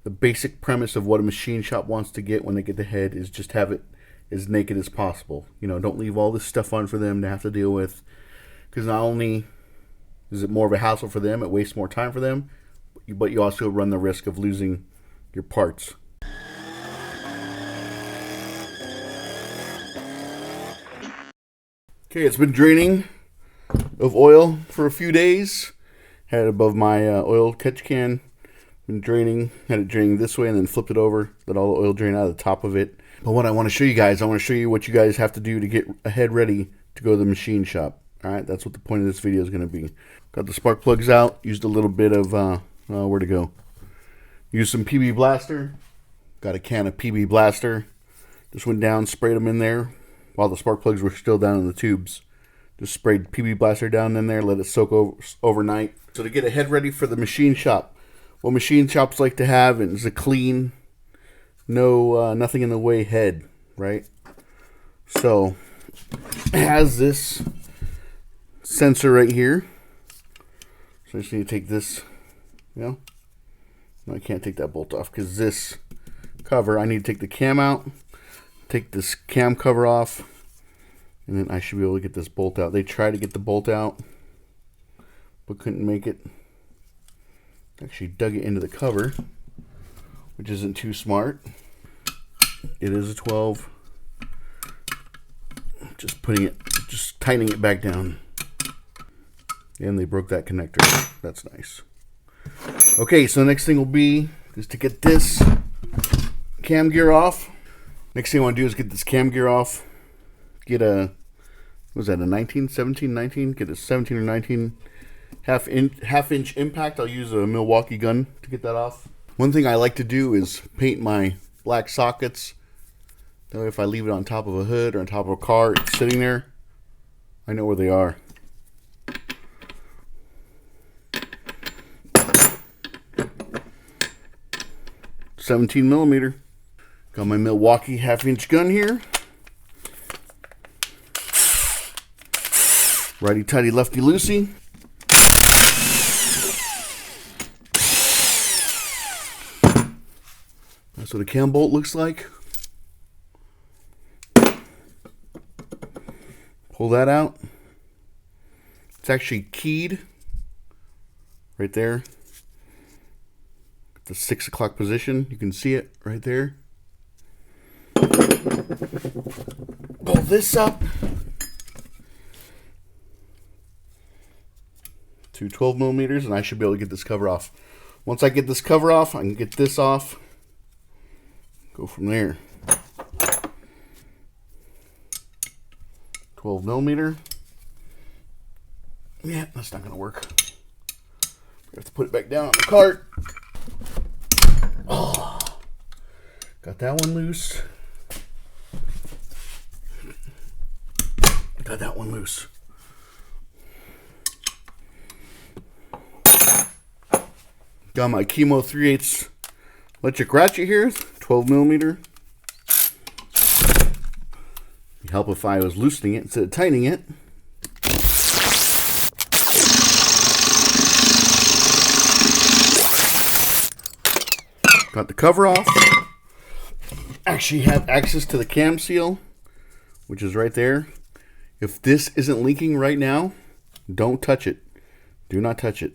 The basic premise of what a machine shop wants to get when they get the head is just have it as naked as possible. You know, don't leave all this stuff on for them to have to deal with, because not only is it more of a hassle for them, it wastes more time for them, but you also run the risk of losing your parts. Okay, it's been draining of oil for a few days. Had it above my oil catch can. Been draining. Had it draining this way and then flipped it over. Let all the oil drain out of the top of it. But what I want to show you guys, I want to show you what you guys have to do to get a head ready to go to the machine shop. Alright, that's what the point of this video is going to be. Got the spark plugs out. Used a little bit of, where to go? Used some PB Blaster. Got a can of PB Blaster. Just went down, sprayed them in there while the spark plugs were still down in the tubes. Just sprayed PB Blaster down in there, let it soak overnight. So to get a head ready for the machine shop, what machine shops like to have is a clean, nothing in the way head, right? So it has this sensor right here. So I just need to take this, no, I can't take that bolt off because this cover, I need to take the cam out, take this cam cover off, and then I should be able to get this bolt out. They tried to get the bolt out, but couldn't make it. Actually dug it into the cover, which isn't too smart. It is a 12. Just tightening it back down. And they broke that connector. That's nice. Okay, so the next thing will be is to get this cam gear off. Next thing I want to do is get this cam gear off. Get a, what was that, a 19, 17, 19? Get a 17 or 19 half inch impact. I'll use a Milwaukee gun to get that off. One thing I like to do is paint my black sockets. That way if I leave it on top of a hood or on top of a car, it's sitting there, I know where they are. .17mm. Got my Milwaukee half-inch gun here. Righty-tighty, lefty-loosey. That's what a cam bolt looks like. Pull that out. It's actually keyed right there. The 6 o'clock position. You can see it right there. Pull this up to 12mm, and I should be able to get this cover off. Once I get this cover off, I can get this off. Go from there. 12mm. Yeah, that's not going to work. We have to put it back down on the cart. Oh, got that one loose. Got that one loose. Got my Chemo 3/8 electric ratchet here, 12mm. It'd help if I was loosening it instead of tightening it. Got the cover off. Actually have access to the cam seal, which is right there. If this isn't leaking right now, don't touch it. Do not touch it.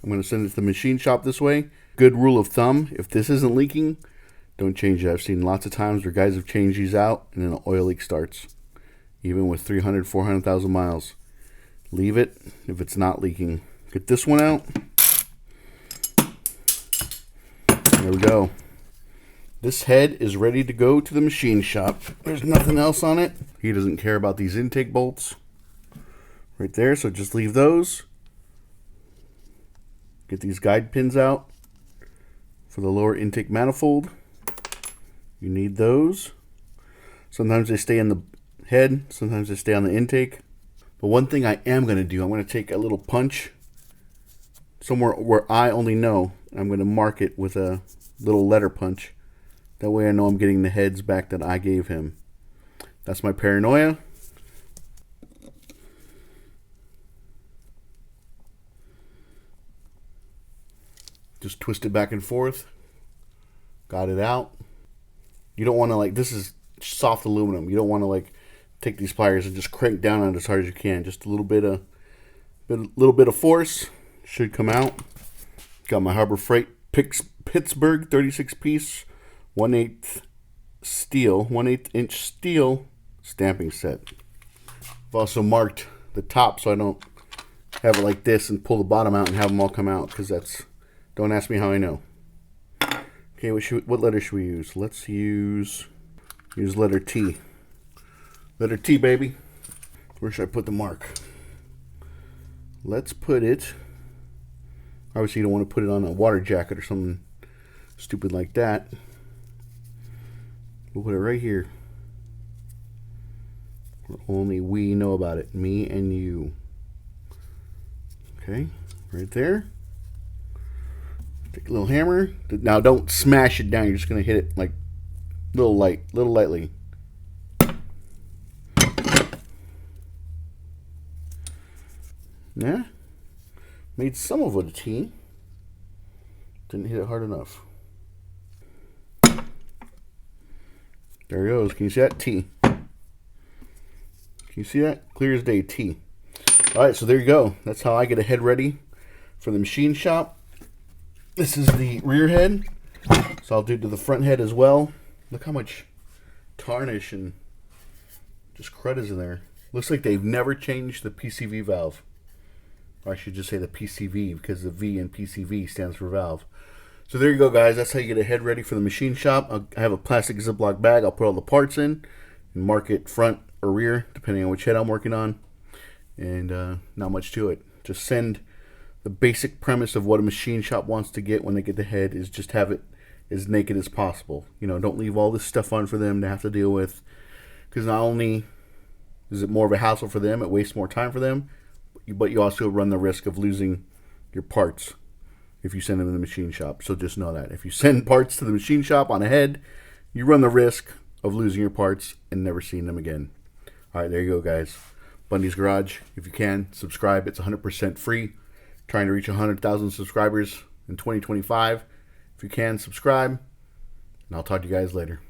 I'm going to send it to the machine shop this way. Good rule of thumb, if this isn't leaking, don't change it. I've seen lots of times where guys have changed these out and then an oil leak starts. Even with 300, 400,000 miles. Leave it if it's not leaking. Get this one out. There we go. This head is ready to go to the machine shop. There's nothing else on it. He doesn't care about these intake bolts. Right there, so just leave those. Get these guide pins out for the lower intake manifold. You need those. Sometimes they stay in the head, sometimes they stay on the intake. But one thing I am going to do, I'm going to take a little punch somewhere where I only know. I'm going to mark it with a little letter punch. That way I know I'm getting the heads back that I gave him. That's my paranoia. Just twist it back and forth. Got it out. You don't want to like, this is soft aluminum. You don't want to like take these pliers and just crank down on it as hard as you can. Just a little bit of force should come out. Got my Harbor Freight Pittsburgh 36 piece 1/8 steel, 1/8 inch steel stamping set. I've also marked the top so I don't have it like this and pull the bottom out and have them all come out, because that's, don't ask me how I know. Okay, what letter should we use? Let's use letter T. Letter T, baby. Where should I put the mark? Let's put it, obviously you don't want to put it on a water jacket or something stupid like that. We'll put it right here. Where only we know about it, me and you. Okay, right there. Take a little hammer. Now don't smash it down, you're just going to hit it like little lightly. Yeah, made some of it a T. Didn't hit it hard enough. There it goes. Can you see that? T. Can you see that? Clear as day, T. Alright, so there you go. That's how I get a head ready for the machine shop. This is the rear head. So I'll do to the front head as well. Look how much tarnish and just crud is in there. Looks like they've never changed the PCV valve. Or I should just say the PCV, because the V in PCV stands for valve. So there you go, guys. That's how you get a head ready for the machine shop. I have a plastic Ziploc bag. I'll put all the parts in and mark it front or rear, depending on which head I'm working on. And not much to it. Just send the basic premise of what a machine shop wants to get when they get the head is just have it as naked as possible. You know, don't leave all this stuff on for them to have to deal with. Because not only is it more of a hassle for them, it wastes more time for them, but you also run the risk of losing your parts if you send them to the machine shop. So just know that. If you send parts to the machine shop on a head, you run the risk of losing your parts and never seeing them again. Alright, there you go, guys. Bundy's Garage. If you can, subscribe. It's 100% free. Trying to reach 100,000 subscribers in 2025. If you can, subscribe. And I'll talk to you guys later.